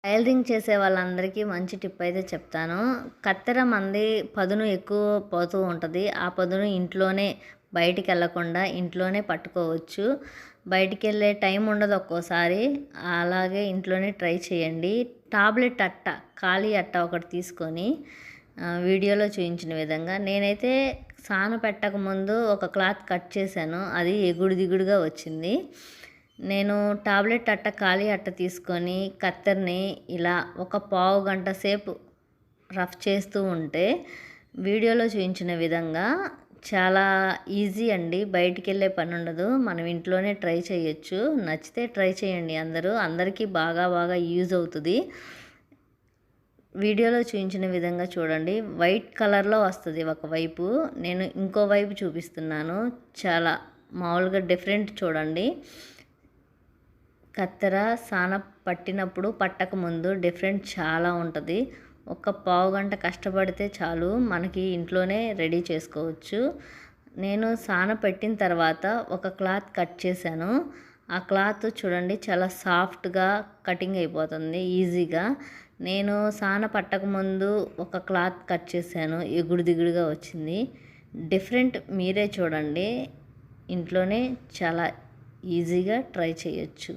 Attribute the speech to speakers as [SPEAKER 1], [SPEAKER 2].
[SPEAKER 1] Tailoring చేసే వాళ్ళందరికీ మంచి టిప్ అయితే చెప్తాను. కత్తెర మంది పదును ఎక్కువ పోతూ ఉంటది. ఆ పదును ఇంట్లోనే బయటికెళ్ళకుండా ఇంట్లోనే పట్టుకోవచ్చు. బయటికెళ్ళే టైం ఉండదు ఒక్కోసారి. అలాగే ఇంట్లోనే ట్రై చేయండి. టాబ్లెట్ అట్ట, ఖాళీ అట్ట ఒకటి తీసుకొని వీడియోలో చూయించిన విధంగా నేనైతే సాన పెట్టకముందు ఒక క్లాత్ కట్ చేశాను. అది ఎగుడు దిగుడుగా వచ్చింది. నేను టాబ్లెట్ అట్ట ఖాళీ అట్ట తీసుకొని కత్తెరని ఇలా ఒక పావు గంట సేపు రఫ్ చేస్తూ ఉంటే వీడియోలో చూపించిన విధంగా చాలా ఈజీ అండి. బయటికెళ్ళే పని ఉండదు. మనం ఇంట్లోనే ట్రై చేయొచ్చు. నచ్చితే ట్రై చేయండి అందరికీ బాగా యూజ్ అవుతుంది. వీడియోలో చూపించిన విధంగా చూడండి. వైట్ కలర్లో వస్తుంది ఒకవైపు. నేను ఇంకో వైపు చూపిస్తున్నాను. చాలా మామూలుగా డిఫరెంట్ చూడండి. కత్తెర సాన పట్టినప్పుడు పట్టకముందు డిఫరెంట్ చాలా ఉంటుంది. ఒక పావు గంట కష్టపడితే చాలు, మనకి ఇంట్లోనే రెడీ చేసుకోవచ్చు. నేను సాన పెట్టిన తర్వాత ఒక క్లాత్ కట్ చేశాను. ఆ క్లాత్ చూడండి చాలా సాఫ్ట్గా కటింగ్ అయిపోతుంది ఈజీగా. నేను సాన పట్టకముందు ఒక క్లాత్ కట్ చేశాను, ఎగుడు దిగుడుగా వచ్చింది. డిఫరెంట్ మీరే చూడండి. ఇంట్లోనే చాలా ఈజీగా ట్రై చేయొచ్చు.